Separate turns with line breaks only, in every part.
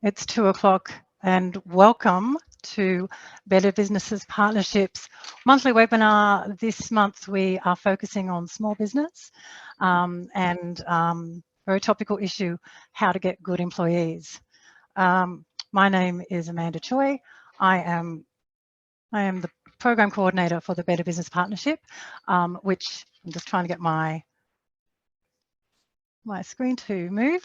It's 2 o'clock and welcome to Better Businesses Partnerships monthly webinar. This month we are focusing on small business and very topical issue, how to get good employees. My name is Amanda Choy. I am the program coordinator for the Better Business Partnership, which I'm just trying to get my screen to move,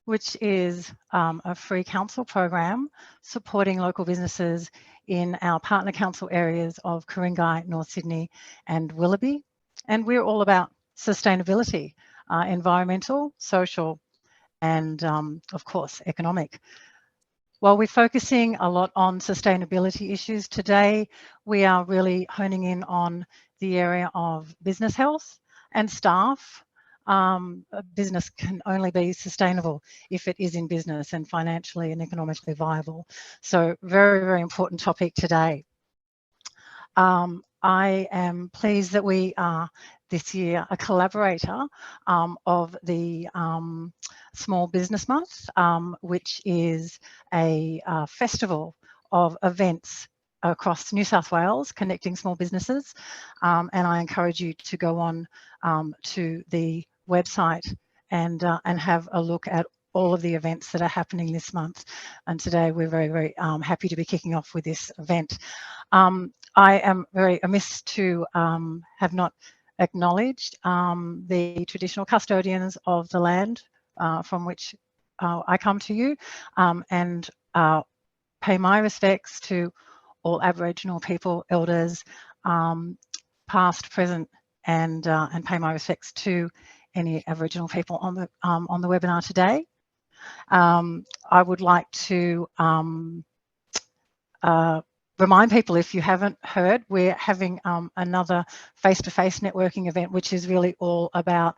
which is a free council program supporting local businesses in our partner council areas of Ku-ring-gai, North Sydney and Willoughby. And we're all about sustainability, environmental, social and of course economic. While we're focusing a lot on sustainability issues today, we are really honing in on the area of business health and staff. A business can only be sustainable if it is in business and financially and economically viable. So very, very important topic today. I am pleased that we are this year a collaborator of the Small Business Month, which is a festival of events across New South Wales connecting small businesses, and I encourage you to go on to the website and have a look at all of the events that are happening this month. And today we're very, very happy to be kicking off with this event. I am very amiss to have not acknowledged the traditional custodians of the land from which I come to you, and pay my respects to all Aboriginal people, elders, past, present, and pay my respects to any Aboriginal people on the webinar today. I would like to remind people, if you haven't heard, we're having another face-to-face networking event, which is really all about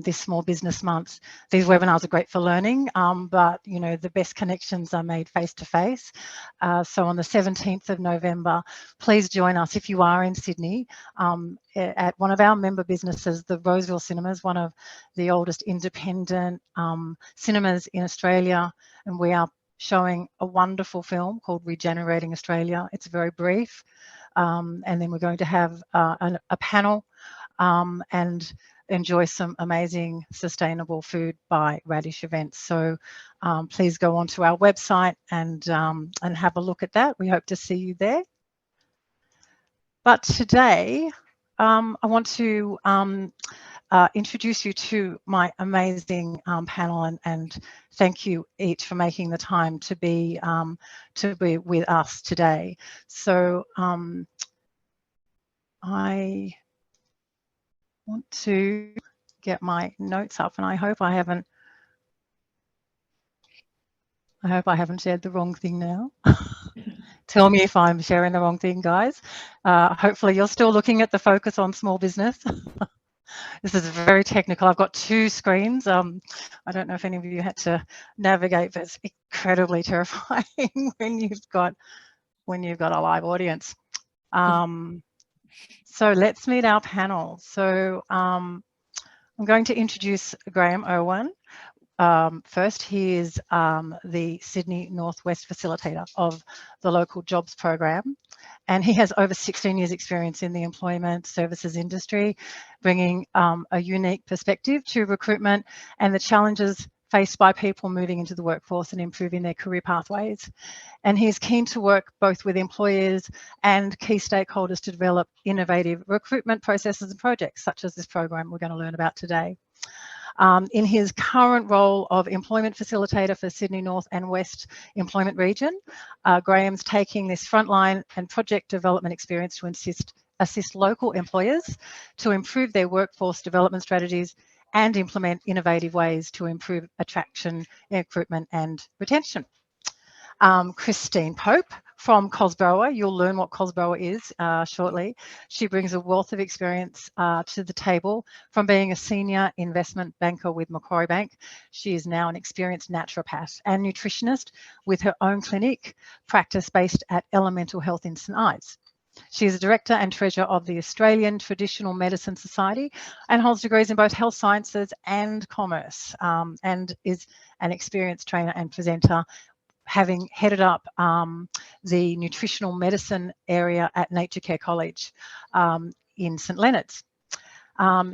this Small Business Month. These webinars are great for learning, but you know, the best connections are made face-to-face. So on the 17th of November, please join us if you are in Sydney at one of our member businesses, the Roseville Cinemas, one of the oldest independent cinemas in Australia, and we are showing a wonderful film called Regenerating Australia. It's very brief, and then we're going to have a panel and enjoy some amazing sustainable food by Radish Events. So please go onto our website and have a look at that. We hope to see you there. But today I want to introduce you to my amazing panel, and thank you each for making the time to be with us today. So I want to get my notes up, and I hope I haven't shared the wrong thing now. Tell me if I'm sharing the wrong thing, guys. Hopefully you're still looking at the focus on small business. This is very technical. I've got two screens. I don't know if any of you had to navigate, but it's incredibly terrifying when you've got a live audience. So let's meet our panel. So I'm going to introduce Grahame Irwin. First, he is the Sydney Northwest Facilitator of the Local Jobs Program, and he has over 16 years experience in the employment services industry, bringing a unique perspective to recruitment and the challenges faced by people moving into the workforce and improving their career pathways. And he's keen to work both with employers and key stakeholders to develop innovative recruitment processes and projects, such as this program we're going to learn about today. In his current role of Employment Facilitator for Sydney North and West Employment Region, Grahame's taking this frontline and project development experience to assist local employers to improve their workforce development strategies and implement innovative ways to improve attraction, recruitment and retention. Christine Pope from COSBOA. You'll learn what COSBOA is shortly. She brings a wealth of experience to the table from being a senior investment banker with Macquarie Bank. She is now an experienced naturopath and nutritionist with her own clinic practice based at Elemental Health in St Ives. She is a director and treasurer of the Australian Traditional Medicine Society and holds degrees in both health sciences and commerce, and is an experienced trainer and presenter, having headed up the nutritional medicine area at Nature Care College in St Leonard's.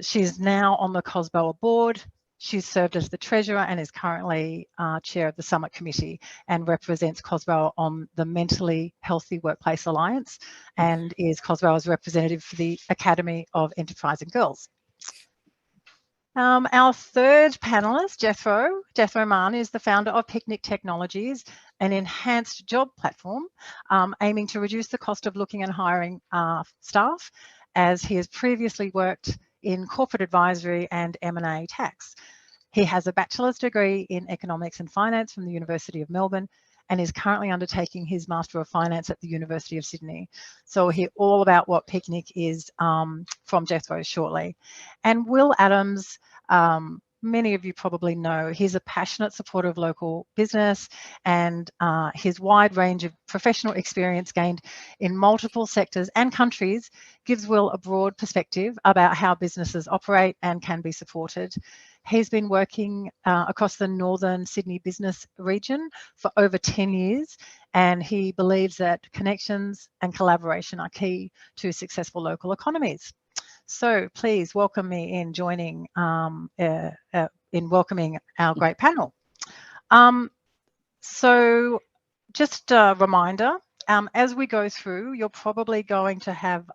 She's now on the COSBOA board. She's served as the treasurer and is currently chair of the Summit Committee and represents COSBOA on the Mentally Healthy Workplace Alliance and is COSBOA's representative for the Academy of Enterprising Girls. Our third panelist, Jethro Mahon, is the founder of Piknic Technologies, an enhanced job platform aiming to reduce the cost of looking and hiring staff, as he has previously worked in corporate advisory and M&A tax. He has a bachelor's degree in economics and finance from the University of Melbourne and is currently undertaking his Master of Finance at the University of Sydney. So we'll hear all about what Piknic is from Jethro shortly. And Will Adames, many of you probably know, he's a passionate supporter of local business, and his wide range of professional experience gained in multiple sectors and countries gives Will a broad perspective about how businesses operate and can be supported. He's been working across the northern Sydney business region for over 10 years, and he believes that connections and collaboration are key to successful local economies. So please welcome me in welcoming our great panel. So just a reminder, as we go through, you're probably going to have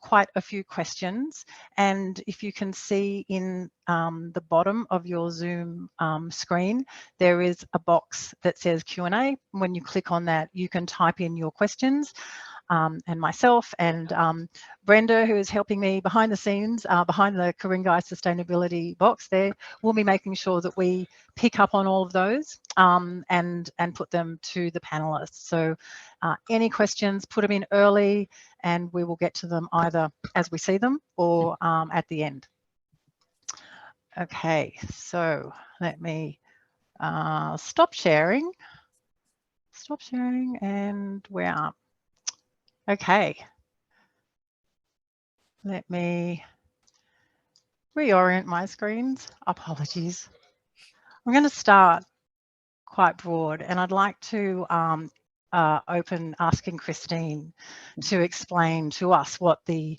quite a few questions, and if you can see in the bottom of your Zoom screen, there is a box that says Q&A. When you click on that, you can type in your questions. And myself and Brenda, who is helping me behind the scenes, behind the Ku-ring-gai sustainability box there, we'll be making sure that we pick up on all of those and put them to the panelists. So any questions, put them in early and we will get to them either as we see them or at the end. Okay, so let me stop sharing and we're up. Okay, let me reorient my screens. Apologies. I'm going to start quite broad, and I'd like to open asking Christine to explain to us what the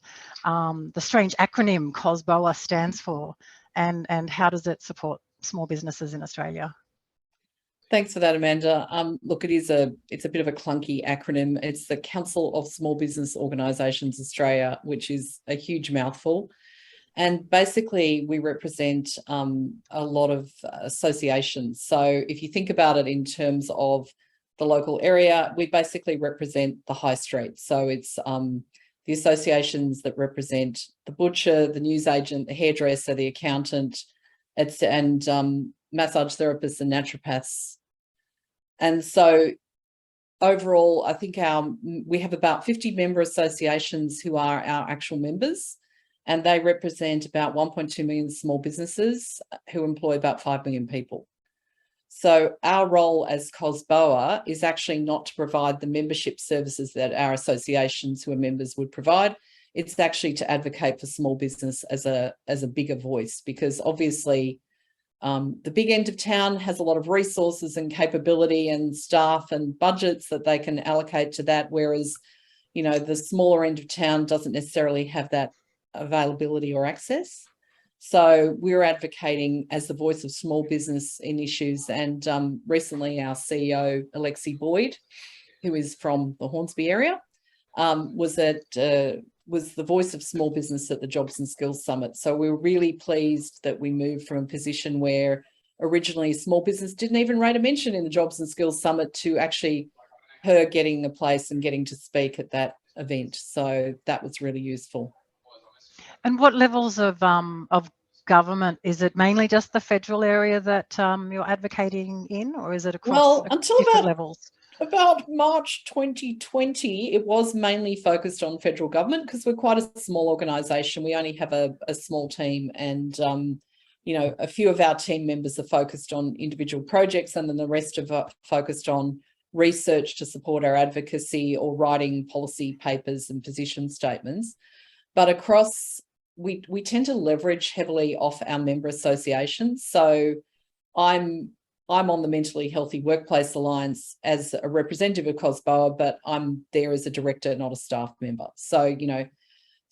strange acronym COSBOA stands for, and how does it support small businesses in Australia.
Thanks for that, Amanda. Look, it's a bit of a clunky acronym. It's the Council of Small Business Organisations Australia, which is a huge mouthful. And basically, we represent a lot of associations. So if you think about it in terms of the local area, we basically represent the high street. So it's the associations that represent the butcher, the newsagent, the hairdresser, the accountant, and massage therapists and naturopaths. And so overall, I think we have about 50 member associations who are our actual members, and they represent about 1.2 million small businesses who employ about 5 million people. So our role as COSBOA is actually not to provide the membership services that our associations who are members would provide. It's actually to advocate for small business as a bigger voice, because obviously the big end of town has a lot of resources and capability and staff and budgets that they can allocate to that, whereas, you know, the smaller end of town doesn't necessarily have that availability or access. So we're advocating as the voice of small business in issues, and recently our CEO, Alexi Boyd, who is from the Hornsby area, was the voice of small business at the Jobs and Skills Summit. So we were really pleased that we moved from a position where originally small business didn't even rate a mention in the Jobs and Skills Summit to actually her getting a place and getting to speak at that event. So that was really useful.
And what levels of government, is it mainly just the federal area that you're advocating in, or is it across different levels?
About March 2020, it was mainly focused on federal government because we're quite a small organisation. We only have a small team, and you know, a few of our team members are focused on individual projects, and then the rest of are focused on research to support our advocacy or writing policy papers and position statements. But across, we tend to leverage heavily off our member associations. So I'm on the Mentally Healthy Workplace Alliance as a representative of COSBOA, but I'm there as a director, not a staff member. So, you know,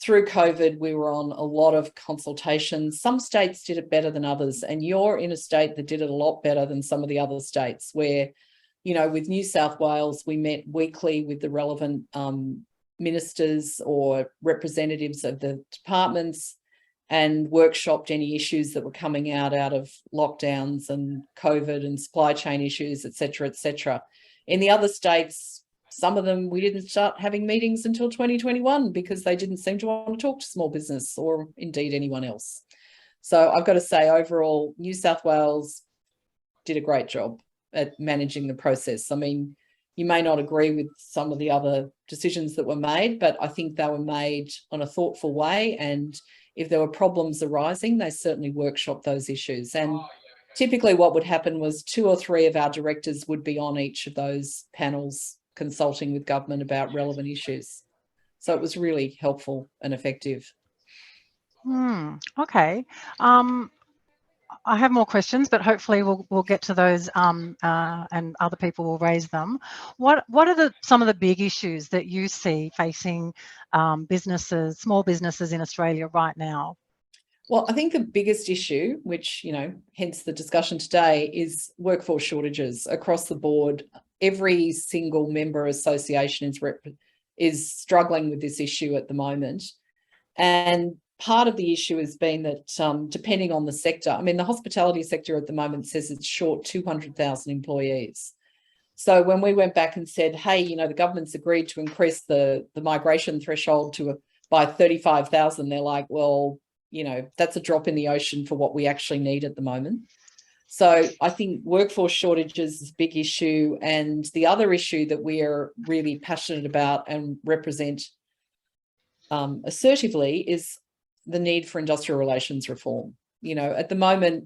through COVID, we were on a lot of consultations. Some states did it better than others, and you're in a state that did it a lot better than some of the other states where, you know, with New South Wales, we met weekly with the relevant ministers or representatives of the departments and workshopped any issues that were coming out of lockdowns and COVID and supply chain issues, et cetera, et cetera. In the other states, some of them, we didn't start having meetings until 2021 because they didn't seem to want to talk to small business or indeed anyone else. So I've got to say, overall, New South Wales did a great job at managing the process. I mean, you may not agree with some of the other decisions that were made, but I think they were made on a thoughtful way. And if there were problems arising, they certainly workshopped those issues. And typically what would happen was 2 or 3 of our directors would be on each of those panels consulting with government about relevant issues. So it was really helpful and effective.
Okay. I have more questions, but hopefully we'll get to those and other people will raise them. What are some of the big issues that you see facing businesses, small businesses in Australia right now?
Well, I think the biggest issue, which, you know, hence the discussion today, is workforce shortages across the board. Every single member association is struggling with this issue at the moment. And part of the issue has been that depending on the sector, I mean, the hospitality sector at the moment says it's short 200,000 employees. So when we went back and said, hey, you know, the government's agreed to increase the migration threshold by 35,000, they're like, well, you know, that's a drop in the ocean for what we actually need at the moment. So I think workforce shortages is a big issue. And the other issue that we are really passionate about and represent assertively is the need for industrial relations reform. You know, at the moment,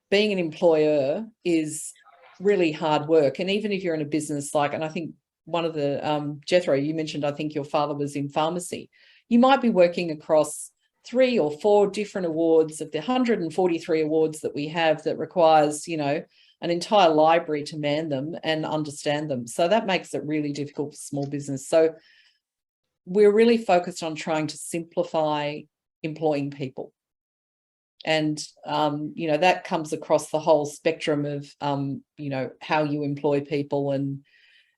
being an employer is really hard work. And even if you're in a business and I think one of the, Jethro, you mentioned, I think your father was in pharmacy. You might be working across 3 or 4 different awards of the 143 awards that we have that requires, you know, an entire library to man them and understand them. So that makes it really difficult for small business. So we're really focused on trying to simplify employing people. And, you know, that comes across the whole spectrum of, you know, how you employ people.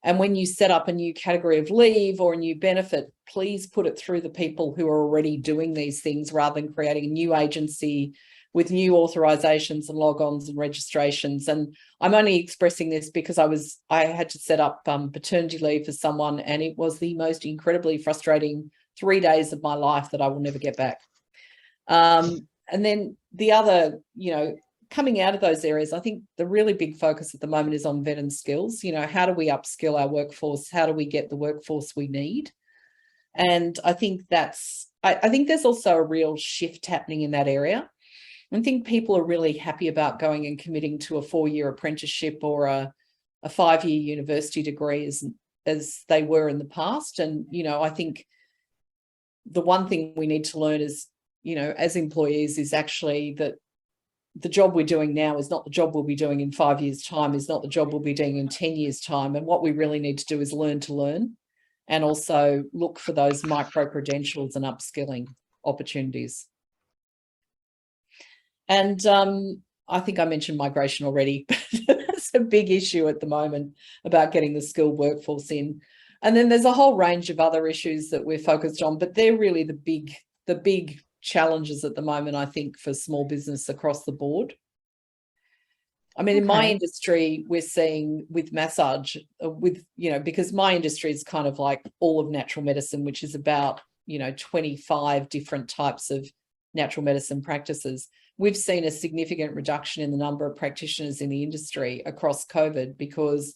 And when you set up a new category of leave or a new benefit, please put it through the people who are already doing these things rather than creating a new agency with new authorizations and logons and registrations. And I'm only expressing this because I had to set up paternity leave for someone, and it was the most incredibly frustrating 3 days of my life that I will never get back. And then the other, you know, coming out of those areas, I think the really big focus at the moment is on veteran skills. You know, how do we upskill our workforce? How do we get the workforce we need? And I think I think there's also a real shift happening in that area. I think people are really happy about going and committing to a 4-year apprenticeship or a 5-year university degree as they were in the past. And, you know, I think the one thing we need to learn is, you know, as employees, is actually that the job we're doing now is not the job we'll be doing in 5 years' time, is not the job we'll be doing in 10 years' time. And what we really need to do is learn to learn and also look for those micro-credentials and upskilling opportunities. And I think I mentioned migration already, but it's a big issue at the moment about getting the skilled workforce in. And then there's a whole range of other issues that we're focused on, but they're really the big challenges at the moment, I think, for small business across the board. I mean, in my industry, we're seeing with massage, you know, because my industry is kind of like all of natural medicine, which is about, you know, 25 different types of natural medicine practices. We've seen a significant reduction in the number of practitioners in the industry across COVID because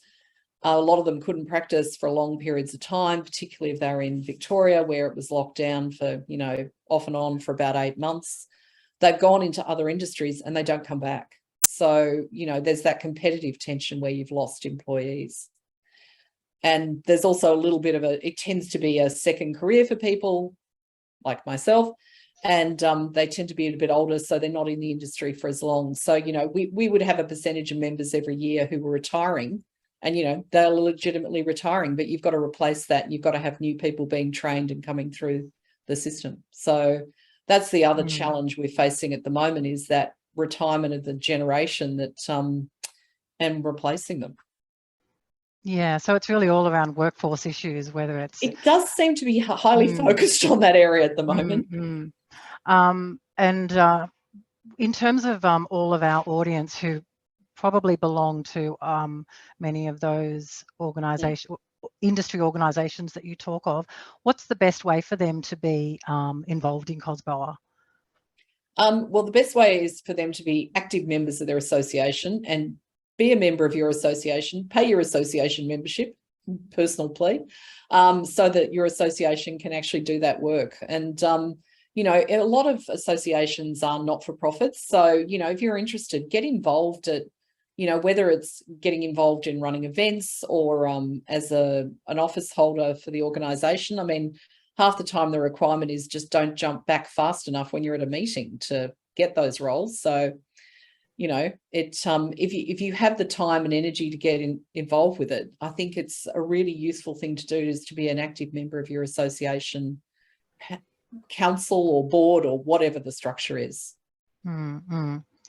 a lot of them couldn't practice for long periods of time, particularly if they were in Victoria, where it was locked down for, you know, off and on for about 8 months. They've gone into other industries and they don't come back. So, you know, there's that competitive tension where you've lost employees. And there's also a little bit of it tends to be a second career for people like myself. And they tend to be a bit older, so they're not in the industry for as long. So, we would have a percentage of members every year who were retiring, and, they're legitimately retiring, but you've got to replace that. You've got to have new people being trained and coming through the system. So that's the other challenge we're facing at the moment, is that retirement of the generation that and replacing them.
Yeah, so it's really all around workforce issues, whether it's...
It does seem to be highly focused on that area at the moment.
In terms of all of our audience who probably belong to many of those industry organisations that you talk of, what's the best way for them to be involved in COSBOA?
Well, the best way is for them to be active members of their association and be a member of your association, pay your association membership, personal plea, so that your association can actually do that work. And, a lot of associations are not-for-profits. So, if you're interested, get involved at, whether it's getting involved in running events or as an office holder for the organisation. I mean, half the time the requirement is just don't jump back fast enough when you're at a meeting to get those roles. So, if you have the time and energy to get involved with it, I think it's a really useful thing to do, is to be an active member of your association council or board or whatever the structure is.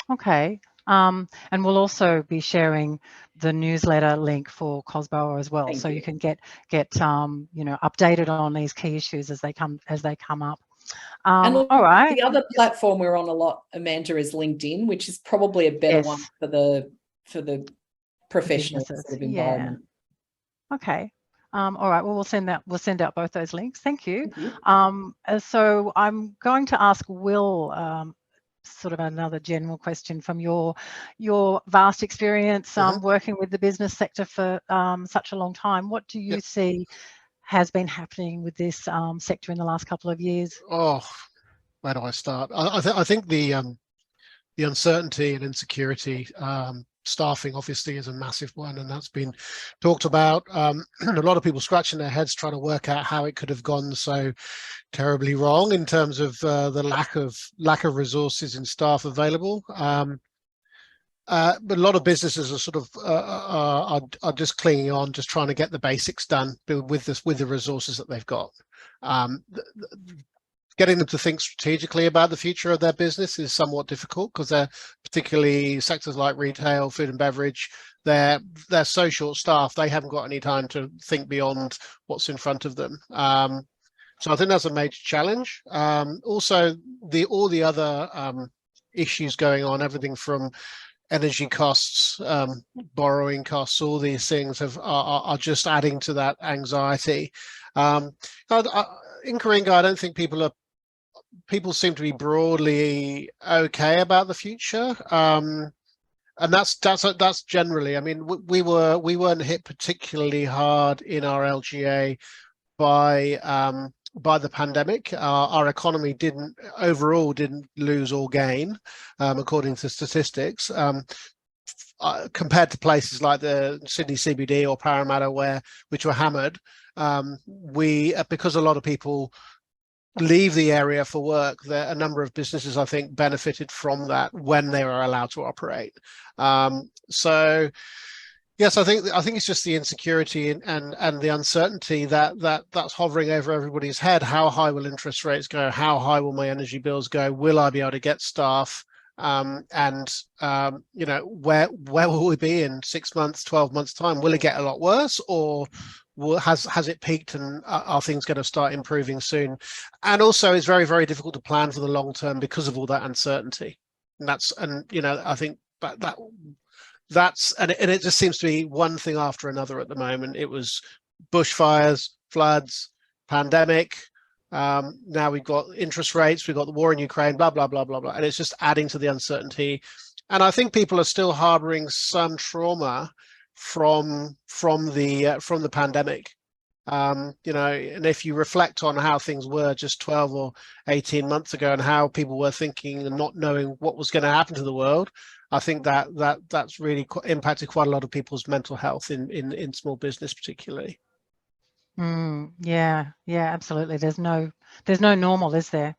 Okay. And we'll also be sharing the newsletter link for COSBOA as well, so you can get updated on these key issues as they come up.
And
all right.
The other platform we're on a lot, Amanda, is LinkedIn, which is probably a better one for the professional sort of environment.
Yeah. Okay. All right. Well, we'll send out both those links. Thank you. So I'm going to ask Will sort of another general question from your vast experience working with the business sector for such a long time. What do you see has been happening with this sector in the last couple of years?
Oh, where do I start? I think the uncertainty and insecurity, staffing obviously is a massive one, and that's been talked about. A lot of people scratching their heads trying to work out how it could have gone so terribly wrong in terms of the lack of resources and staff available. But a lot of businesses are sort of are just clinging on, just trying to get the basics done with the resources that they've got. Getting them to think strategically about the future of their business is somewhat difficult, because they're, particularly sectors like retail, food and beverage, they're so short-staffed, they haven't got any time to think beyond what's in front of them. So I think that's a major challenge. Also, all the other issues going on, everything from energy costs, borrowing costs, all these things are just adding to that anxiety. In Ku-ring-gai, I don't think people seem to be broadly okay about the future, and that's generally. I mean, we weren't hit particularly hard in our LGA by the pandemic. Our economy didn't lose or gain, according to statistics, compared to places like the Sydney CBD or Parramatta, which were hammered. Because a lot of people leave the area for work, a number of businesses, I think, benefited from that when they were allowed to operate. So yes, I think it's just the insecurity and the uncertainty that's hovering over everybody's head. How high will interest rates go? How high will my energy bills go? Will I be able to get staff? Where will we be in 6 months, 12 months time? Will it get a lot worse, or has it peaked, and are things going to start improving soon? And also, it's very, very difficult to plan for the long term because of all that uncertainty. And I think that's it just seems to be one thing after another at the moment. It was bushfires, floods, pandemic. Now we've got interest rates, we've got the war in Ukraine, blah, blah, blah, blah, blah. And it's just adding to the uncertainty. And I think people are still harboring some trauma from the pandemic. And if you reflect on how things were just 12 or 18 months ago, and how people were thinking and not knowing what was going to happen to the world, I think that's really impacted quite a lot of people's mental health in small business particularly.
Yeah, absolutely. There's no normal, is there?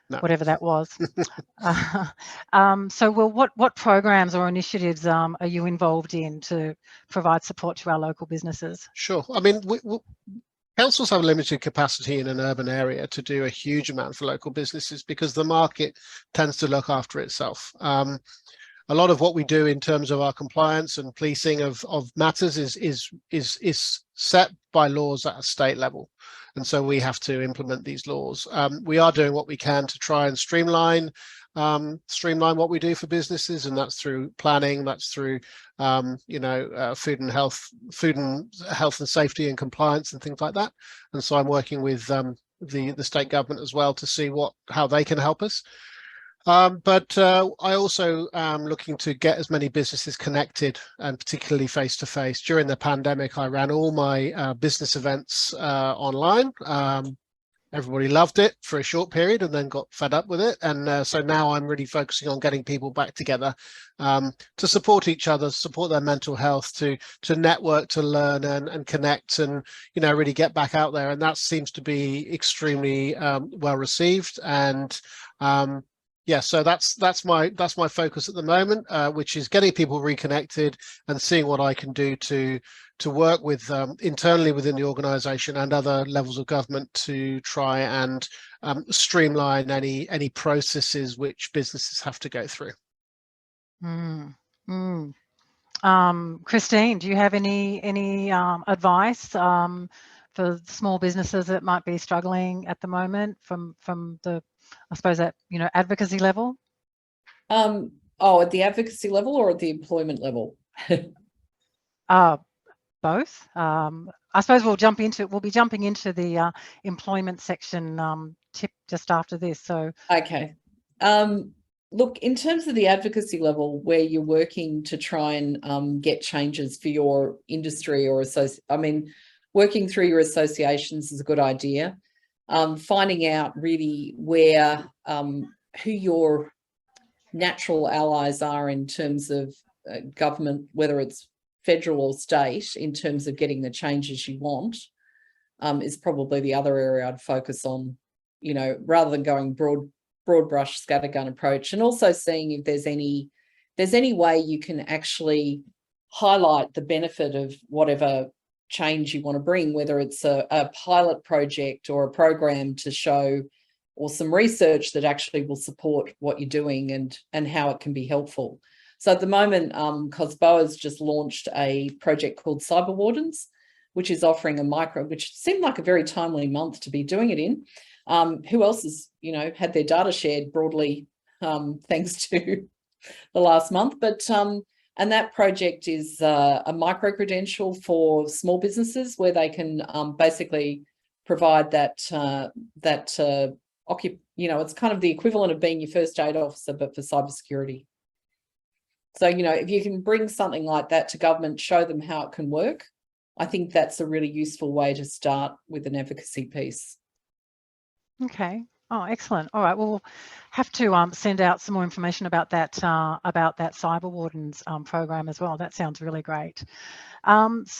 No.
Whatever that was. So, well, what programs or initiatives are you involved in to provide support to our local businesses?
Sure. I mean, councils have a limited capacity in an urban area to do a huge amount for local businesses because the market tends to look after itself. A lot of what we do in terms of our compliance and policing of matters is set by laws at a state level, and so we have to implement these laws. We are doing what we can to try and streamline what we do for businesses, and that's through planning, that's through food and health and safety and compliance and things like that. And so I'm working with the state government as well to see how they can help us. But I also am looking to get as many businesses connected, and particularly face-to-face. During the pandemic, I ran all my business events online. Everybody loved it for a short period and then got fed up with it. And so now I'm really focusing on getting people back together to support each other, support their mental health, to network, to learn and connect, and really get back out there. And that seems to be extremely well received. And yeah, so that's my focus at the moment, which is getting people reconnected and seeing what I can do to work with internally within the organisation and other levels of government to try and streamline any processes which businesses have to go through.
Christine, do you have any advice for small businesses that might be struggling at the moment from the, I suppose, at advocacy level?
At the advocacy level or at the employment level?
Both. I suppose we'll be jumping into the employment section tip just after this. So
okay. Look, in terms of the advocacy level, where you're working to try and get changes for your industry or working through your associations is a good idea. Finding out really who your natural allies are in terms of government, whether it's federal or state, in terms of getting the changes you want, is probably the other area I'd focus on, rather than going broad brush scattergun approach, and also seeing if there's any way you can actually highlight the benefit of whatever change you want to bring, whether it's a pilot project or a program to show, or some research that actually will support what you're doing and how it can be helpful. So at the moment, COSBOA has just launched a project called Cyber Wardens, which is offering which seemed like a very timely month to be doing it in. Who else has, had their data shared broadly thanks to the last month? But and that project is a micro-credential for small businesses where they can basically provide it's kind of the equivalent of being your first aid officer, but for cybersecurity. So, if you can bring something like that to government, show them how it can work, I think that's a really useful way to start with an advocacy piece.
Okay. Oh, excellent. All right. Well, we'll have to send out some more information about that Cyber Wardens program as well. That sounds really great. So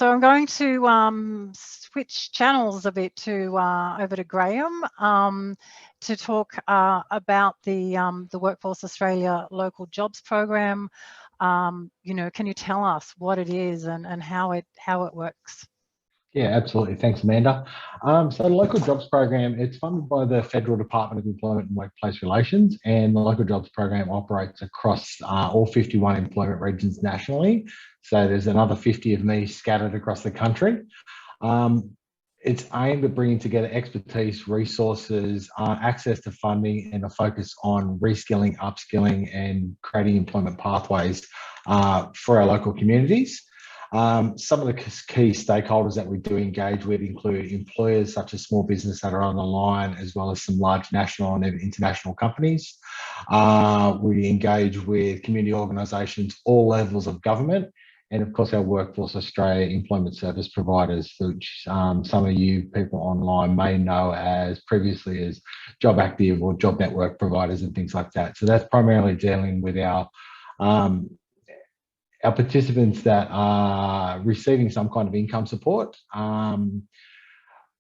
I'm going to switch channels a bit to over to Grahame to talk about the Workforce Australia Local Jobs Program. Can you tell us what it is and how it works?
Yeah, absolutely. Thanks, Amanda. So the Local Jobs Program, it's funded by the Federal Department of Employment and Workplace Relations, and the Local Jobs Program operates across all 51 employment regions nationally. So there's another 50 of me scattered across the country. It's aimed at bringing together expertise, resources, access to funding, and a focus on reskilling, upskilling, and creating employment pathways for our local communities. Some of the key stakeholders that we do engage with include employers such as small business that are on the line, as well as some large national and international companies. We engage with community organisations, all levels of government, and of course our Workforce Australia employment service providers, which some of you people online may know as previously as Job Active or Job Network providers and things like that. So that's primarily dealing with our participants that are receiving some kind of income support.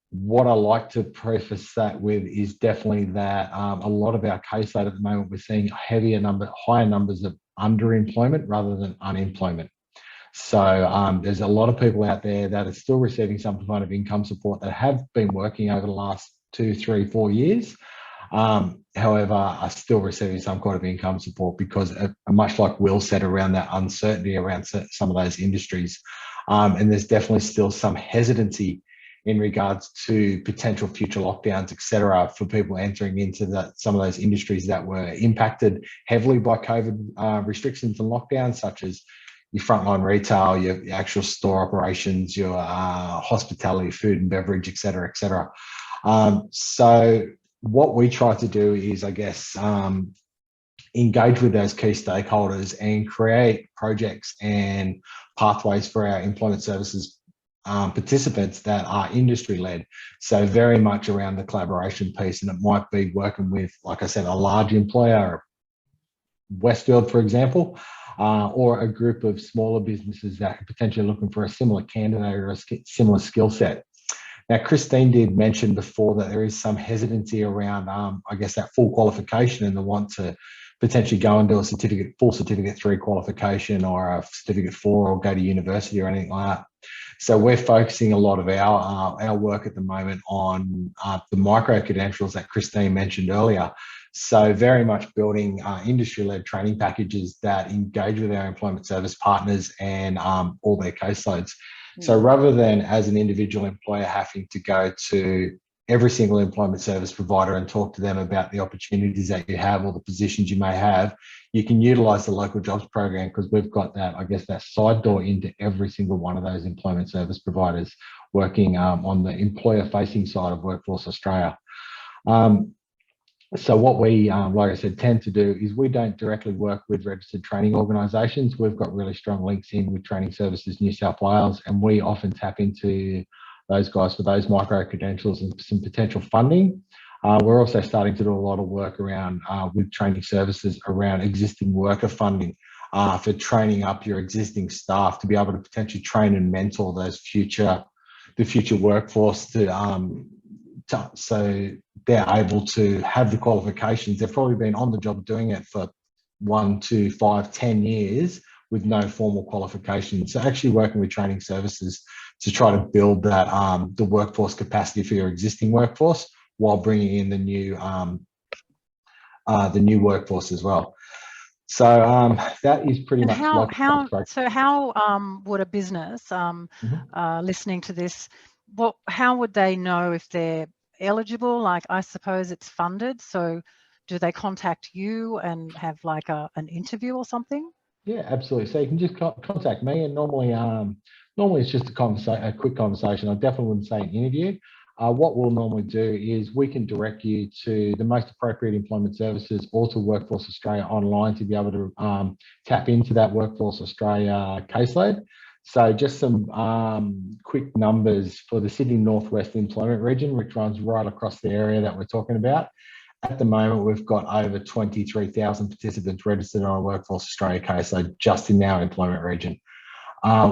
What I like to preface that with is definitely that a lot of our caseload at the moment, we're seeing higher numbers of underemployment rather than unemployment. So there's a lot of people out there that are still receiving some kind of income support that have been working over the last 2, 3, 4 years. However, are still receiving some kind of income support because much like Will said around that uncertainty around some of those industries. And there's definitely still some hesitancy in regards to potential future lockdowns, et cetera, for people entering into some of those industries that were impacted heavily by COVID restrictions and lockdowns, such as your frontline retail, your actual store operations, your hospitality, food and beverage, et cetera, et cetera. So what we try to do is, I guess, engage with those key stakeholders and create projects and pathways for our employment services participants that are industry-led. So very much around the collaboration piece, and it might be working with, like I said, a large employer, Westfield, for example, or a group of smaller businesses that are potentially looking for a similar candidate or a similar skill set. Now, Christine did mention before that there is some hesitancy around, I guess, that full qualification and the want to potentially go and do a full certificate 3 qualification or a certificate 4 or go to university or anything like that. So we're focusing a lot of our work at the moment on the micro credentials that Christine mentioned earlier. So very much building industry-led training packages that engage with our employment service partners and all their caseloads. So rather than as an individual employer having to go to every single employment service provider and talk to them about the opportunities that you have or the positions you may have, you can utilise the local jobs program because we've got that, I guess, that side door into every single one of those employment service providers working on the employer-facing side of Workforce Australia. So what we, like I said, tend to do is we don't directly work with registered training organisations. We've got really strong links in with Training Services New South Wales, and we often tap into those guys for those micro credentials and some potential funding. We're also starting to do a lot of work around with Training Services around existing worker funding for training up your existing staff to be able to potentially train and mentor the future workforce so they're able to have the qualifications. They've probably been on the job doing it for 1, 2, 5, 10 years with no formal qualification. So actually working with Training Services to try to build that the workforce capacity for your existing workforce while bringing in the new workforce as well. So that is pretty much
how would a business listening to this, how would they know if they're eligible? Like, I suppose it's funded, so do they contact you and have like an interview or something?
Yeah, absolutely. So you can just contact me, and normally it's just a quick conversation. I definitely wouldn't say an interview. What we'll normally do is we can direct you to the most appropriate employment services or to Workforce Australia online to be able to tap into that Workforce Australia caseload. So just some quick numbers for the Sydney Northwest Employment Region, which runs right across the area that we're talking about. At the moment, we've got over 23,000 participants registered on a Workforce Australia caseload just in our employment region.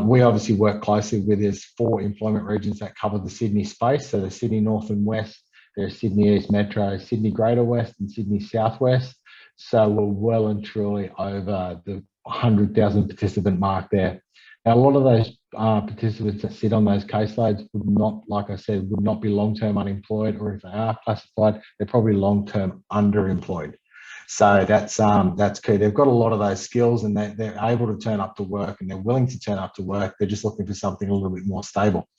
We obviously work closely with, there's 4 employment regions that cover the Sydney space. So the Sydney North and West, there's Sydney East Metro, Sydney Greater West and Sydney Southwest. So we're well and truly over the 100,000 participant mark there. Now, a lot of those participants that sit on those caseloads would not, like I said, would not be long-term unemployed, or if they are classified, they're probably long-term underemployed. So that's key. They've got a lot of those skills and they're able to turn up to work and they're willing to turn up to work. They're just looking for something a little bit more stable.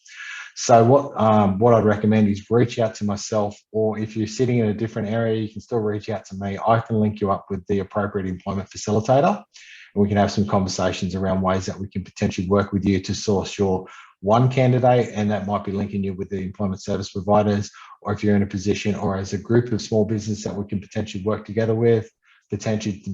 So what I'd recommend is reach out to myself, or if you're sitting in a different area, you can still reach out to me. I can link you up with the appropriate employment facilitator, and we can have some conversations around ways that we can potentially work with you to source your one candidate, and that might be linking you with the employment service providers, or if you're in a position or as a group of small business that we can potentially work together with, potentially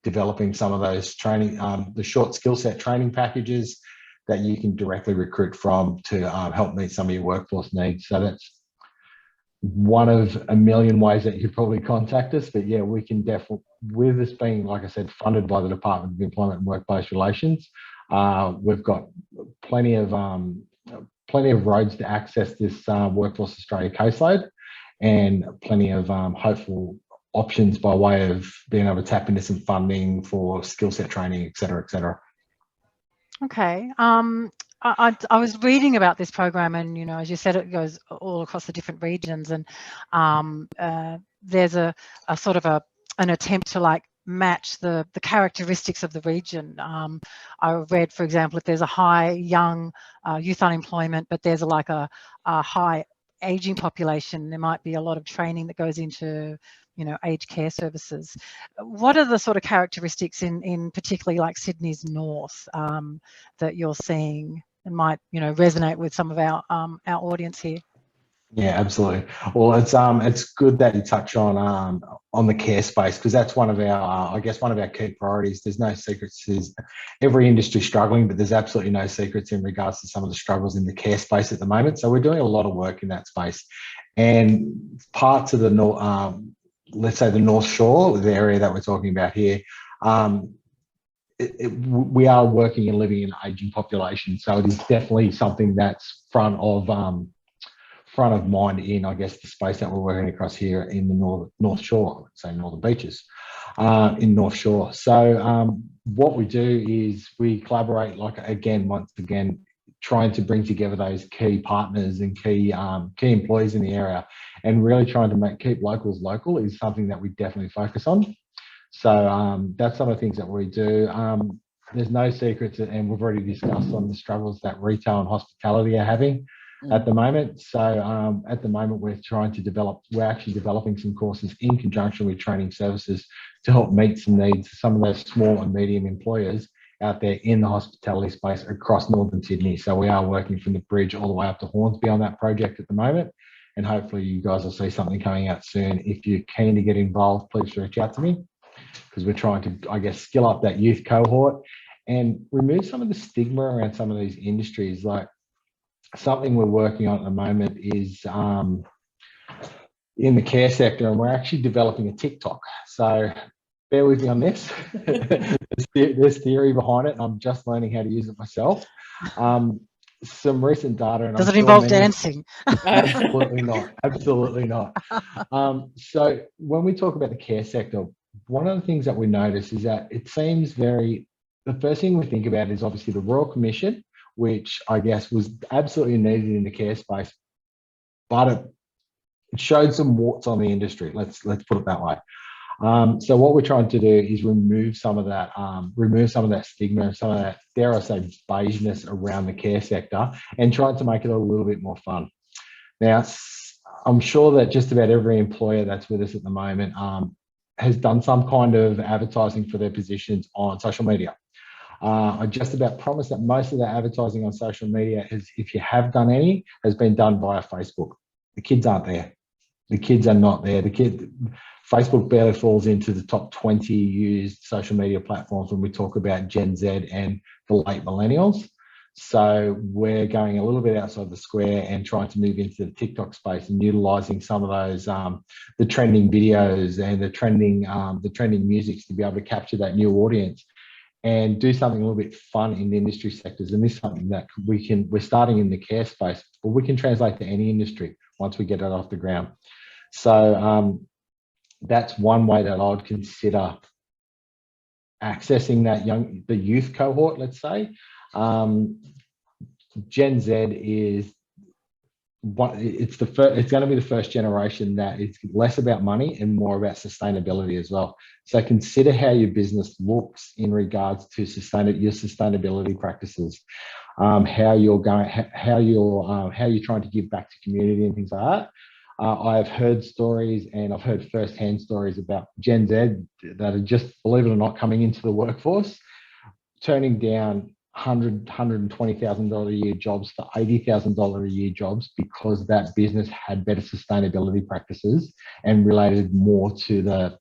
developing some of those training, the short skill set training packages that you can directly recruit from to help meet some of your workforce needs. So that's one of a million ways that you probably contact us. But yeah, we can definitely, with this being, like I said, funded by the Department of Employment and Workplace Relations, we've got plenty of plenty of roads to access this Workforce Australia caseload, and plenty of hopeful options by way of being able to tap into some funding for skill set training, et cetera, et cetera.
Okay. I was reading about this program, and you know, as you said, it goes all across the different regions, and there's a sort of an attempt to like match the characteristics of the region. I read, for example, if there's a high young youth unemployment, but there's like a high aging population, there might be a lot of training that goes into, you know, aged care services. What are the sort of characteristics in particularly like Sydney's north that you're seeing and might, you know, resonate with some of our audience here?
Yeah, absolutely. Well, it's good that you touch on the care space, because that's one of our, I guess, one of our key priorities. There's no secrets. There's every industry struggling, but there's absolutely no secrets in regards to some of the struggles in the care space at the moment. So we're doing a lot of work in that space, and parts of the north, let's say the North Shore, the area that we're talking about here. We are working and living in an aging population, so it is definitely something that's front of mind in, I guess, the space that we're working across here in the North Shore, let's say Northern Beaches, in North Shore. So what we do is we collaborate, like, once again, trying to bring together those key partners and key employees in the area, and really trying to keep locals local is something that we definitely focus on. So that's some of the things that we do. There's no secrets, and we've already discussed on the struggles that retail and hospitality are having at the moment. So at the moment, we're actually developing some courses in conjunction with training services to help meet some needs of some of those small and medium employers out there in the hospitality space across northern Sydney. So we are working from the bridge all the way up to Hornsby on that project at the moment, and hopefully you guys will see something coming out soon. If you're keen to get involved, please reach out to me, because we're trying to, I guess, skill up that youth cohort and remove some of the stigma around some of these industries. Like, something we're working on at the moment is in the care sector, and we're actually developing a TikTok. So bear with me on this. There's theory behind it, and I'm just learning how to use it myself. Some recent data. And
does it involve dancing?
Absolutely not. Absolutely not. So when we talk about the care sector, one of the things that we notice is that it seems the first thing we think about is obviously the Royal Commission, which I guess was absolutely needed in the care space, but it showed some warts on the industry. Let's put it that way. So what we're trying to do is remove some of that stigma, some of that, dare I say, beigeness around the care sector, and trying to make it a little bit more fun. Now, I'm sure that just about every employer that's with us at the moment has done some kind of advertising for their positions on social media. I just about promise that most of the advertising on social media, if you have done any, has been done via Facebook. The kids aren't there. The kids are not there. Facebook barely falls into the top 20 used social media platforms when we talk about Gen Z and the late millennials. So we're going a little bit outside the square and trying to move into the TikTok space and utilizing some of those, the trending videos and the trending musics to be able to capture that new audience and do something a little bit fun in the industry sectors. And this is something that we're starting in the care space, but we can translate to any industry once we get it off the ground. So that's one way that I would consider accessing the youth cohort, let's say. Gen Z is it's going to be the first generation that it's less about money and more about sustainability as well. So consider how your business looks in regards to your sustainability practices, how you're trying to give back to community and things like that. I've heard stories, and I've heard firsthand stories about Gen Z that are just, believe it or not, coming into the workforce, turning down $120,000 a year jobs for $80,000 a year jobs because that business had better sustainability practices and related more to the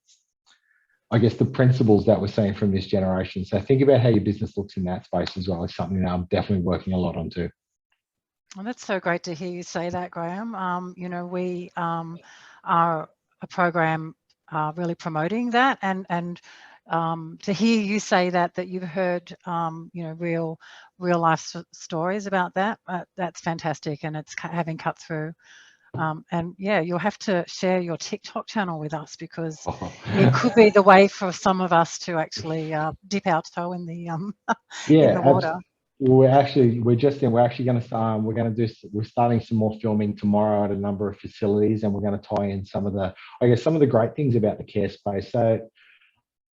principles that we're seeing from this generation. So think about how your business looks in that space as well. It's something that I'm definitely working a lot on too.
Well, that's so great to hear you say that, Grahame. You know, we are a program really promoting that, and to hear you say that you've heard, you know, real life stories about that, that's fantastic, and it's having cut through. And yeah, you'll have to share your TikTok channel with us, because it could be the way for some of us to actually dip our toe in the in the water.
We're actually going to we're starting some more filming tomorrow at a number of facilities, and we're going to tie in some of the great things about the care space. So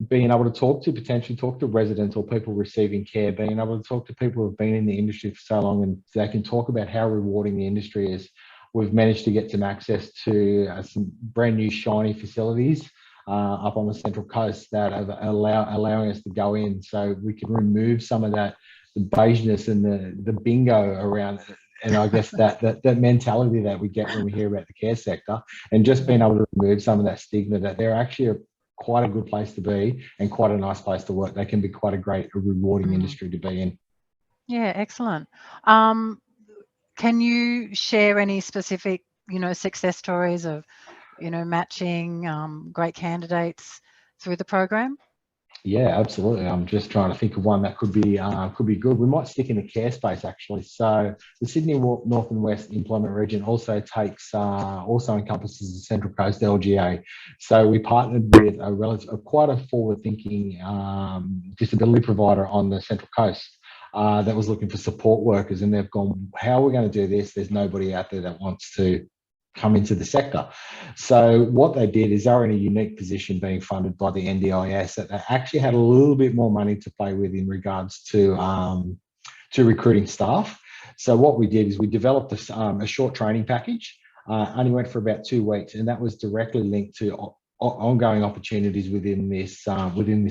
being able to potentially talk to residents or people receiving care, being able to talk to people who have been in the industry for so long, and they can talk about how rewarding the industry is. We've managed to get some access to some brand new shiny facilities up on the Central Coast that are allowing us to go in, so we can remove some of that, the beigeness and the bingo around it. And I guess that mentality that we get when we hear about the care sector, and just being able to remove some of that stigma that they're actually quite a good place to be and quite a nice place to work. They can be quite a rewarding industry to be in.
Yeah, excellent. Can you share any specific, you know, success stories of, you know, matching great candidates through the program?
Yeah, absolutely. I'm just trying to think of one that could be good. We might stick in the care space, actually. So the Sydney North and West Employment Region also encompasses the Central Coast LGA. So we partnered with quite a forward-thinking disability provider on the Central Coast that was looking for support workers, and they've gone, how are we going to do this? There's nobody out there that wants to come into the sector. So what they did is they're in a unique position being funded by the NDIS, that they actually had a little bit more money to play with in regards to recruiting staff. So what we did is we developed a short training package, only went for about 2 weeks, and that was directly linked to ongoing opportunities within this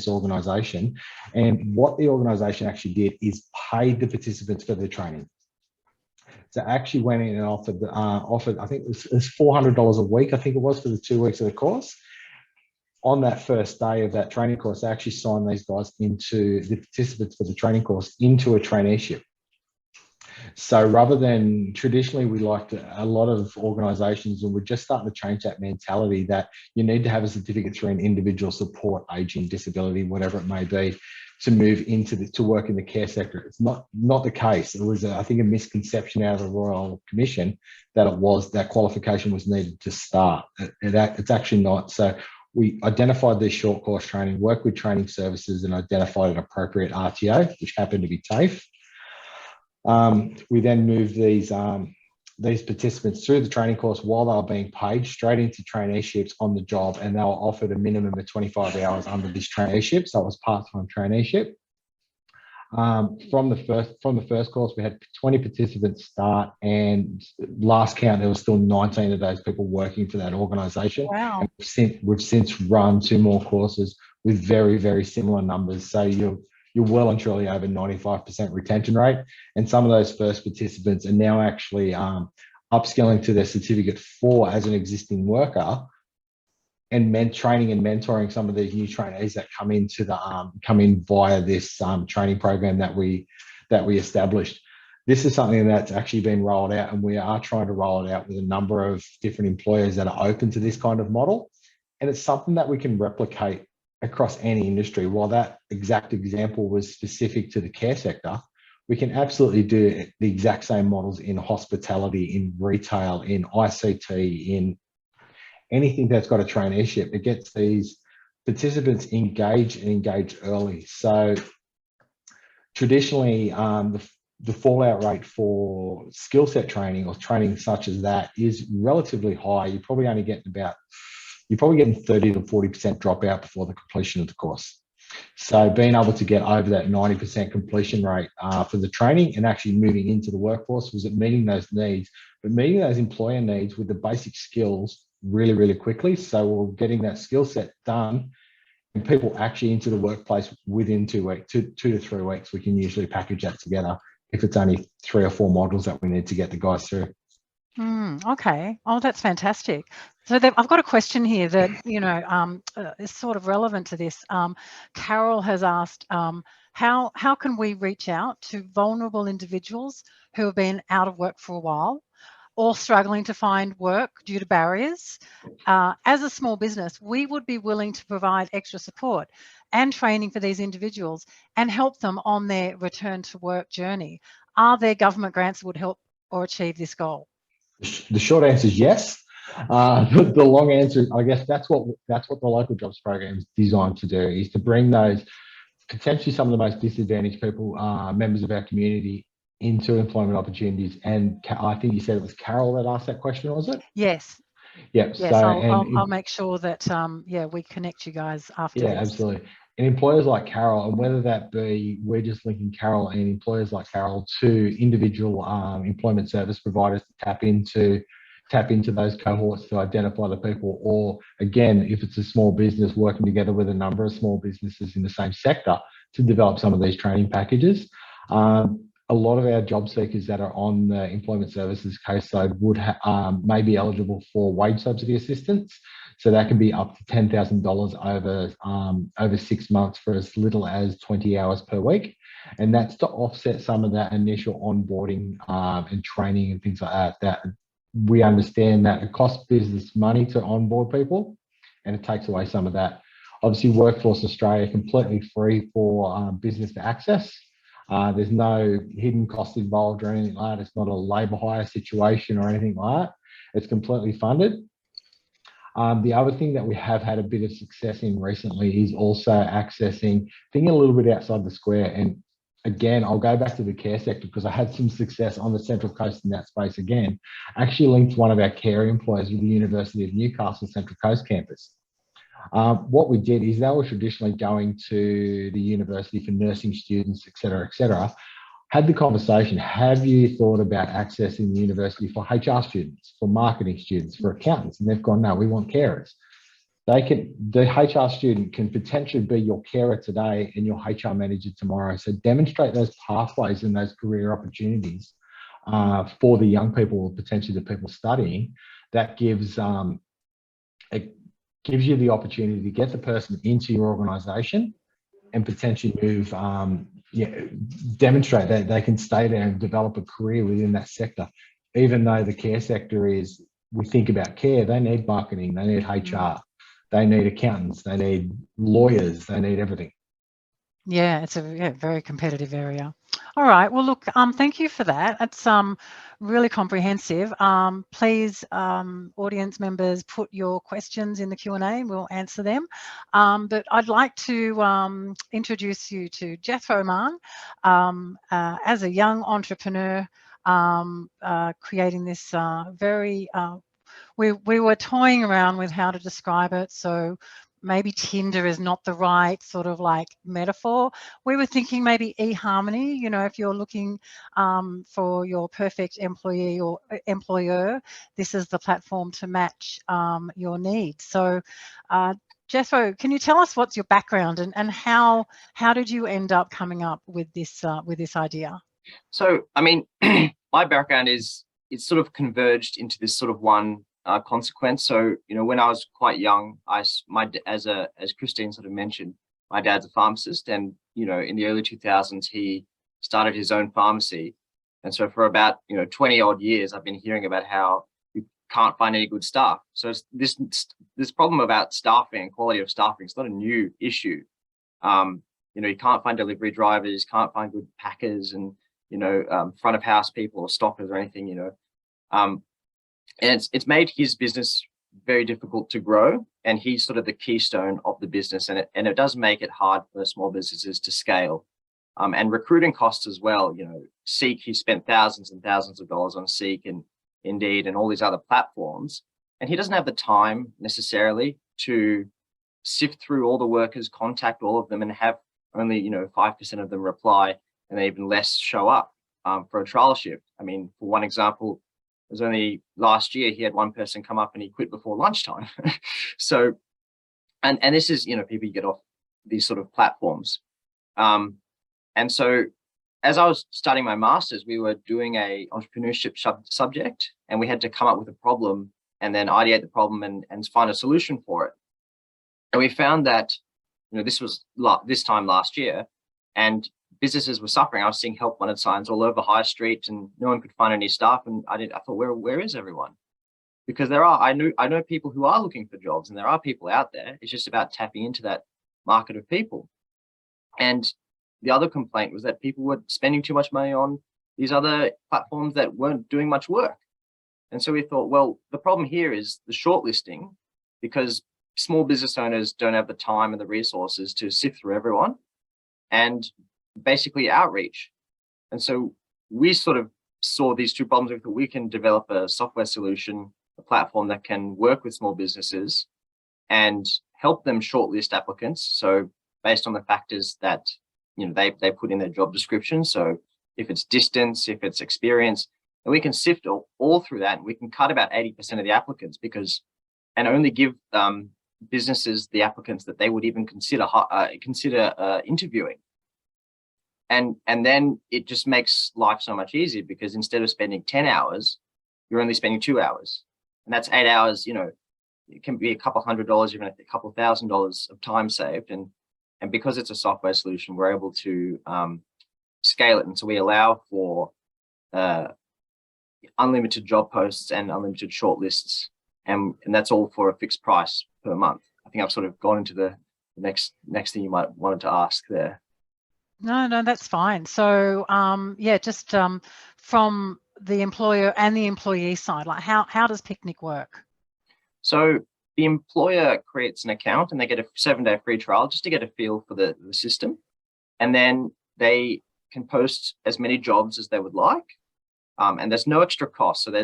organisation. And what the organisation actually did is paid the participants for their training. So actually went in and offered, I think it was $400 a week, I think it was, for the 2 weeks of the course. On that first day of that training course, they actually signed these guys, into the participants for the training course, into a traineeship. So rather than traditionally, we liked a lot of organisations, and we're just starting to change that mentality that you need to have a certificate through an individual support, ageing, disability, whatever it may be, to move to work in the care sector. It's not the case. It was, I think, a misconception out of the Royal Commission that qualification was needed to start. It's actually not. So we identified this short course training, worked with training services, and identified an appropriate RTO, which happened to be TAFE. We then moved these participants through the training course while they were being paid straight into traineeships on the job, and they were offered a minimum of 25 hours under this traineeship, so it was part-time traineeship. From the first course, we had 20 participants start, and last count there was still 19 of those people working for that organisation.
Wow!
And we've since run 2 more courses with very, very similar numbers. So you're well and truly over 95% retention rate. And some of those first participants are now actually upskilling to their certificate 4 as an existing worker, and training and mentoring some of these new trainees that come in via this training program that we established. This is something that's actually been rolled out, and we are trying to roll it out with a number of different employers that are open to this kind of model. And it's something that we can replicate across any industry. While that exact example was specific to the care sector, we can absolutely do the exact same models in hospitality, in retail, in ICT, in anything that's got a traineeship. It gets these participants engaged early. So traditionally, the fallout rate for skill set training or training such as that is relatively high. You're probably getting 30 to 40% dropout before the completion of the course. So being able to get over that 90% completion rate for the training and actually moving into the workforce was meeting those needs, but meeting those employer needs with the basic skills really, really quickly. So we're getting that skill set done and people actually into the workplace within 2 weeks, 2 to 3 weeks. We can usually package that together if it's only 3 or 4 modules that we need to get the guys through.
Okay. Oh, that's fantastic. So I've got a question here that, you know, is sort of relevant to this. Carol has asked, how can we reach out to vulnerable individuals who have been out of work for a while or struggling to find work due to barriers? As a small business, we would be willing to provide extra support. and training for these individuals and help them on their return to work journey? Are there government grants that would help or achieve this goal?
The short answer is yes. The long answer, I guess, that's what the local jobs program is designed to do, is to bring those potentially some of the most disadvantaged people, members of our community, into employment opportunities. And I think you said it was Carol that asked that question, was it?
Yes.
Yeah.
Yes,
so
I'll make sure that yeah, we connect you guys after this.
Yeah, absolutely. And employers like Carol, and whether that be, we're just linking Carol and employers like Carol to individual employment service providers to tap into those cohorts to identify the people, or again, if it's a small business, working together with a number of small businesses in the same sector to develop some of these training packages. A lot of our job seekers that are on the employment services caseload would may be eligible for wage subsidy assistance. So that can be up to $10,000 over 6 months for as little as 20 hours per week. And that's to offset some of that initial onboarding and training and things like that. That we understand that it costs business money to onboard people, and it takes away some of that. Obviously, Workforce Australia completely free for business to access. There's no hidden cost involved or anything like that. It's not a labour hire situation or anything like that. It's completely funded. The other thing that we have had a bit of success in recently is also accessing, thinking a little bit outside the square. And again, I'll go back to the care sector because I had some success on the Central Coast in that space again. I actually linked one of our care employees with the University of Newcastle Central Coast campus. What we did is they were traditionally going to the university for nursing students, et cetera, had the conversation, have you thought about accessing the university for HR students, for marketing students, for accountants? And they've gone, no, we want carers. The HR student can potentially be your carer today and your HR manager tomorrow. So demonstrate those pathways and those career opportunities for the young people, or potentially the people studying. That gives you the opportunity to get the person into your organisation and potentially move, demonstrate that they can stay there and develop a career within that sector. Even though the care sector is, we think about care, they need marketing, they need HR, they need accountants, they need lawyers, they need everything.
Yeah, it's a very competitive area. All right. Well, look, thank you for that. It's really comprehensive. Please, audience members, put your questions in the Q&A. We'll answer them. But I'd like to introduce you to Jethro Mahon as a young entrepreneur creating this very. We were toying around with how to describe it. So maybe Tinder is not the right sort of like metaphor. We were thinking maybe eHarmony, you know, if you're looking for your perfect employee or employer, this is the platform to match your needs. So Jethro, can you tell us what's your background and how did you end up coming up with this idea? So,
I mean, my background is, it's sort of converged into this sort of one consequence. So, you know, when I was quite young, as Christine sort of mentioned, my dad's a pharmacist, and, you know, in the early 2000s, he started his own pharmacy. And so for about, 20 odd years, I've been hearing about how you can't find any good staff. So it's this problem about staffing and quality of staffing, it's not a new issue. You can't find delivery drivers, can't find good packers and, front of house people or stockers or anything, and it's made his business very difficult to grow, and he's sort of the keystone of the business, and it does make it hard for small businesses to scale, and recruiting costs as well. Seek, he spent thousands and thousands of dollars on Seek and Indeed and all these other platforms, and he doesn't have the time necessarily to sift through all the workers, contact all of them, and have only 5% of them reply, and even less show up for a trial shift. I mean, for one example, it was only last year he had one person come up and he quit before lunchtime. So, and this is, people get off these sort of platforms. And so as I was studying my master's, we were doing a entrepreneurship subject, and we had to come up with a problem and then ideate the problem and find a solution for it. And we found that, this was this time last year, and businesses were suffering. I was seeing help wanted signs all over High Street, and no one could find any staff. And I thought, where is everyone? Because I know people who are looking for jobs, and there are people out there. It's just about tapping into that market of people. And the other complaint was that people were spending too much money on these other platforms that weren't doing much work. And so we thought, well, the problem here is the shortlisting, because small business owners don't have the time and the resources to sift through everyone, and basically outreach. And so we sort of saw these two problems. We thought we can develop a software solution, a platform that can work with small businesses and help them shortlist applicants. So based on the factors that they put in their job description. So if it's distance, if it's experience, and we can sift all through that, and we can cut about 80% of the applicants, and only give businesses the applicants that they would even consider interviewing. And then it just makes life so much easier, because instead of spending 10 hours, you're only spending 2 hours, and that's 8 hours. It can be a couple $100, even a couple $1,000 of time saved. And because it's a software solution, we're able to scale it. And so we allow for unlimited job posts and unlimited shortlists, and that's all for a fixed price per month. I think I've sort of gone into the next thing you might wanted to ask there.
No, that's fine. So yeah, just from the employer and the employee side, like how does Piknic work?
So the employer creates an account, and they get a 7-day free trial just to get a feel for the system. And then they can post as many jobs as they would like. And there's no extra cost. So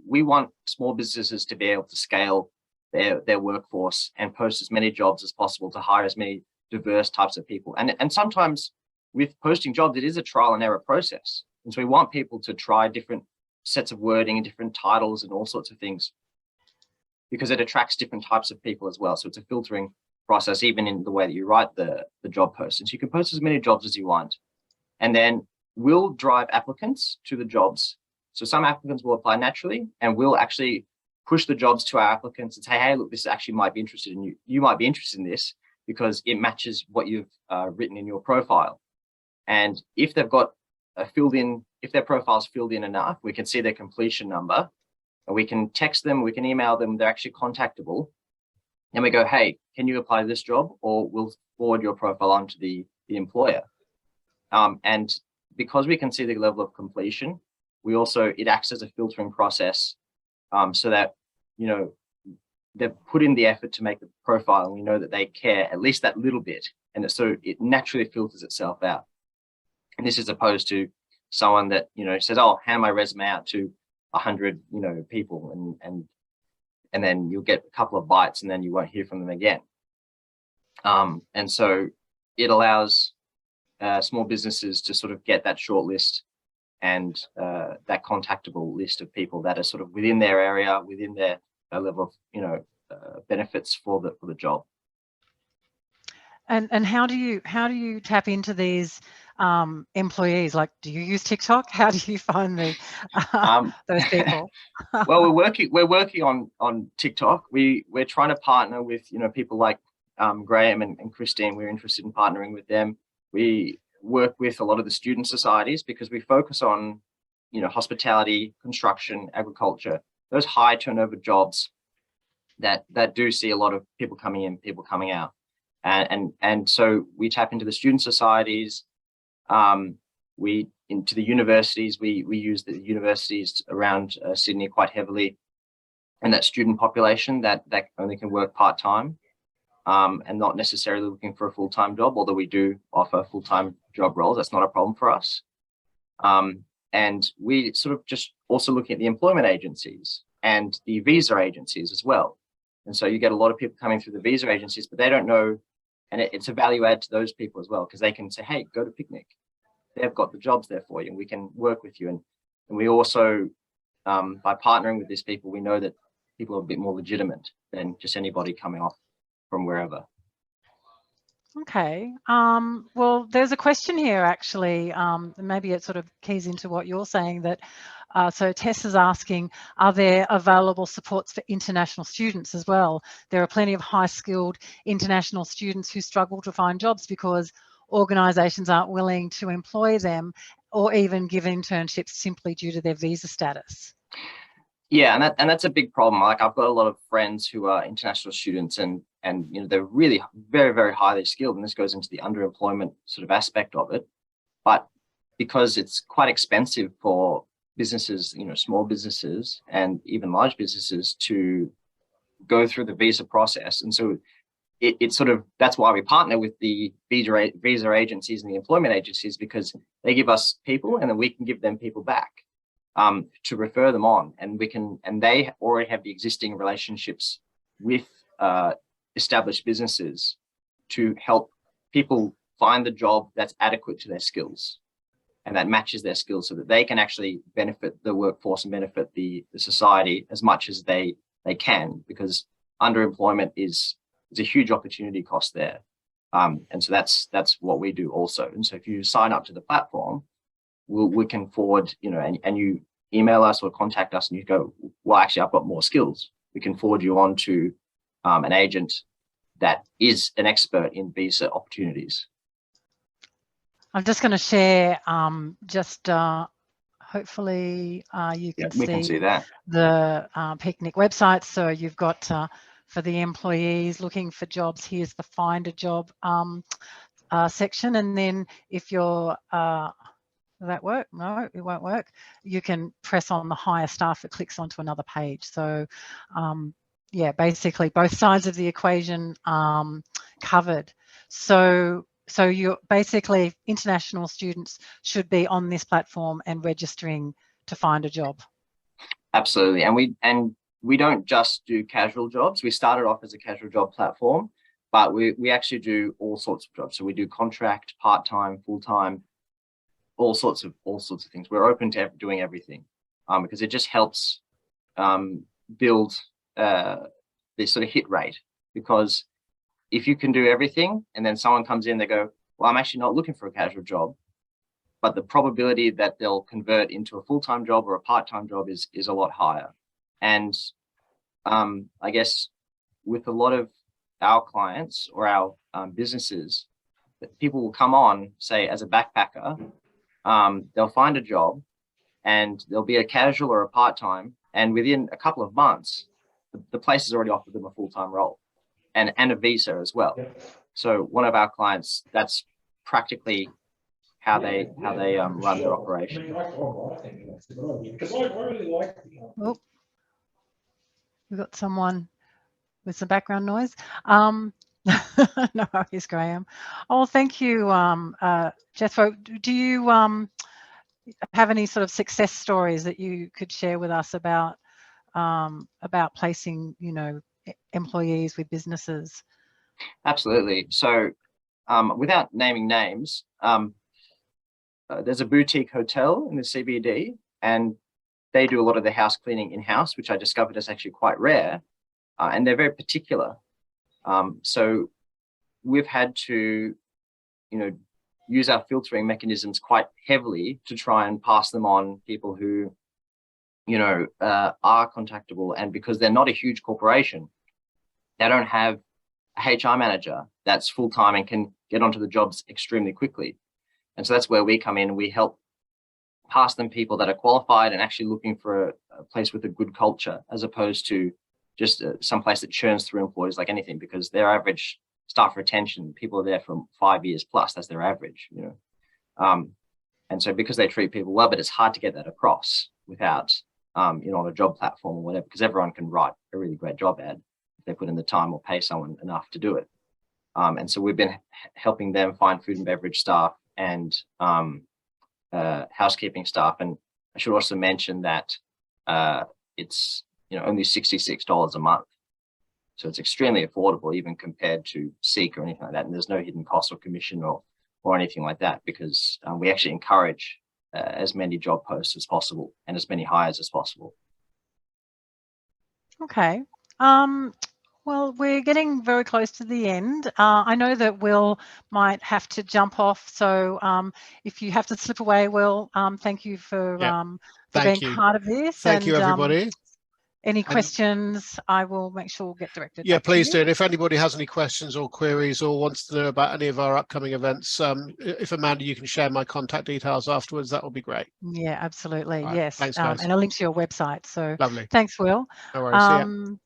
we want small businesses to be able to scale their workforce and post as many jobs as possible to hire as many diverse types of people. And sometimes with posting jobs, it is a trial and error process. And so we want people to try different sets of wording and different titles and all sorts of things, because it attracts different types of people as well. So it's a filtering process, even in the way that you write the job post. And so you can post as many jobs as you want. And then we'll drive applicants to the jobs. So some applicants will apply naturally, and we'll actually push the jobs to our applicants and say, hey, look, this actually might be interested in you. You might be interested in this because it matches what you've written in your profile. And if they've got if their profile's filled in enough, we can see their completion number, and we can text them, we can email them, they're actually contactable. And we go, hey, can you apply to this job? Or we'll forward your profile on to the employer. And because we can see the level of completion, it acts as a filtering process, so that, they've put in the effort to make the profile, and we know that they care at least that little bit. And it naturally filters itself out. And this is opposed to someone that, says, oh, hand my resume out to 100, people, and then you'll get a couple of bites and then you won't hear from them again. And so it allows small businesses to sort of get that short list and that contactable list of people that are sort of within their area, within their level of, benefits for the job.
And how do you tap into these employees? Like, do you use TikTok? How do you find those people?
Well, we're working on TikTok. We're trying to partner with people like Grahame and Christine. We're interested in partnering with them. We work with a lot of the student societies, because we focus on hospitality, construction, agriculture, those high turnover jobs that do see a lot of people coming in, people coming out. And so we tap into the student societies, into the universities. We use the universities around Sydney quite heavily, and that student population that only can work part-time, and not necessarily looking for a full-time job, although we do offer full-time job roles. That's not a problem for us. And we sort of just also looking at the employment agencies and the visa agencies as well. And so you get a lot of people coming through the visa agencies, but they don't know. And it's a value add to those people as well, because they can say, hey, go to Piknic. They've got the jobs there for you, and we can work with you. And we also, by partnering with these people, we know that people are a bit more legitimate than just anybody coming off from wherever.
Okay. Well, there's a question here, actually. Maybe it sort of keys into what you're saying, that so Tess is asking, are there available supports for international students as well? There are plenty of high-skilled international students who struggle to find jobs because organisations aren't willing to employ them or even give internships simply due to their visa status.
Yeah, and that's a big problem. Like, I've got a lot of friends who are international students, and and they're really very, very highly skilled, and this goes into the underemployment sort of aspect of it. But because it's quite expensive for businesses, small businesses and even large businesses to go through the visa process, and so it's sort of, that's why we partner with the visa agencies and the employment agencies, because they give us people and then we can give them people back to refer them on, and they already have the existing relationships with established businesses to help people find the job that's adequate to their skills and that matches their skills, so that they can actually benefit the workforce and benefit the society as much as they can, because underemployment is a huge opportunity cost there. And so that's what we do also. And so if you sign up to the platform, we can forward, and you email us or contact us and you go, well, actually, I've got more skills. We can forward you on to an agent that is an expert in visa opportunities.
I'm just going to share hopefully you can see
that.
The Piknic website. So you've got for the employees looking for jobs, here's the find a job section. And then if you're, will that work? No, it won't work. You can press on the hire staff, it clicks onto another page. So yeah, basically both sides of the equation covered. So you're basically, international students should be on this platform and registering to find a job.
Absolutely. And we don't just do casual jobs. We started off as a casual job platform, but we actually do all sorts of jobs. So we do contract, part-time, full-time, all sorts of things. We're open to doing everything because it just helps build this sort of hit rate. Because if you can do everything and then someone comes in, they go, well, I'm actually not looking for a casual job, but the probability that they'll convert into a full-time job or a part-time job is a lot higher. And I guess with a lot of our clients or our businesses, people will come on, say, as a backpacker, they'll find a job and there'll be a casual or a part-time, and within a couple of months, the place has already offered them a full-time role and a visa as well. So one of our clients, that's practically how they run their operation.
Oh, we've got someone with some background noise. No worries, Grahame. Oh, thank you, Jethro. Do you have any sort of success stories that you could share with us about placing, employees with businesses?
Absolutely. So without naming names, there's a boutique hotel in the CBD, and they do a lot of the house cleaning in-house, which I discovered is actually quite rare, and they're very particular. So we've had to, use our filtering mechanisms quite heavily to try and pass them on people who, are contactable. And because they're not a huge corporation, they don't have a HR manager that's full-time and can get onto the jobs extremely quickly. And so that's where we come in. We help pass them people that are qualified and actually looking for a place with a good culture, as opposed to just some place that churns through employees like anything, because their average staff retention, people are there for 5 years plus, that's their average, and so because they treat people well, but it's hard to get that across without, on a job platform or whatever, because everyone can write a really great job ad if they put in the time or pay someone enough to do it. And so we've been helping them find food and beverage staff and housekeeping staff. And I should also mention that it's only $66 a month. So it's extremely affordable, even compared to Seek or anything like that. And there's no hidden cost or commission or anything like that, because we actually encourage as many job posts as possible and as many hires as possible.
Okay. Well, we're getting very close to the end. I know that Will might have to jump off. So if you have to slip away, Will, thank you for being part of this.
Thank you, everybody.
Any questions, I will make sure we'll get directed.
Yeah, please do. And if anybody has any questions or queries or wants to know about any of our upcoming events, if Amanda, you can share my contact details afterwards, that would be great.
Yeah, absolutely.
Right.
Yes.
Thanks, guys.
And a link to your website. So
lovely.
Thanks, Will.
No worries.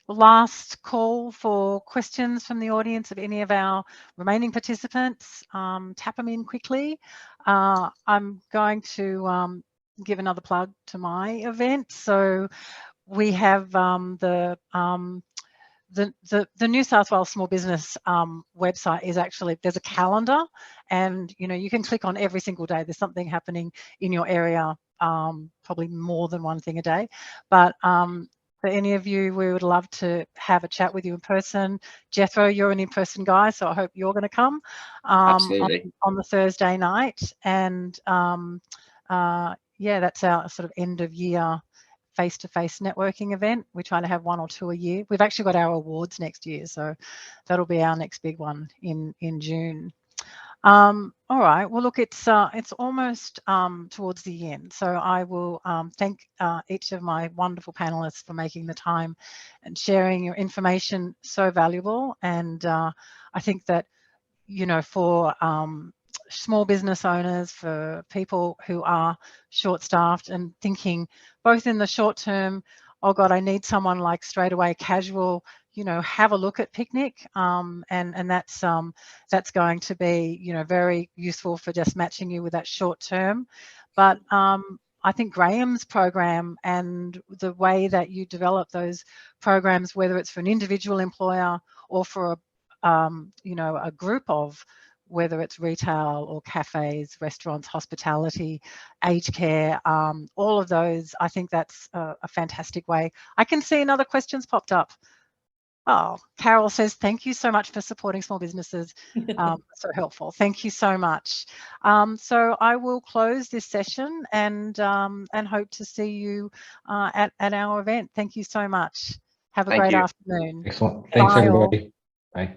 last call for questions from the audience of any of our remaining participants. Tap them in quickly. I'm going to give another plug to my event. So we have the New South Wales Small Business website is actually, there's a calendar, and you can click on every single day. There's something happening in your area, probably more than one thing a day. But for any of you, we would love to have a chat with you in person. Jethro, you're an in-person guy, so I hope you're going to come
Absolutely.
on the Thursday night. And yeah, that's our sort of end of year face-to-face networking event. We try to have 1 or 2 a year. We've actually got our awards next year, so that'll be our next big one in June. All right, well, look, it's almost towards the end, so I will thank each of my wonderful panelists for making the time and sharing your information, so valuable. And I think that for small business owners, for people who are short-staffed and thinking both in the short term, oh God, I need someone like straight away casual, have a look at Piknic, and that's going to be very useful for just matching you with that short term. But I think Grahame's program and the way that you develop those programs, whether it's for an individual employer or for a group of, whether it's retail or cafes, restaurants, hospitality, aged care, all of those, I think that's a fantastic way. I can see another question's popped up. Oh, Carol says, thank you so much for supporting small businesses. So helpful. Thank you so much. So I will close this session and hope to see you at our event. Thank you so much. Have a great afternoon.
Excellent. Thanks,
Bye all.
everybody. Bye.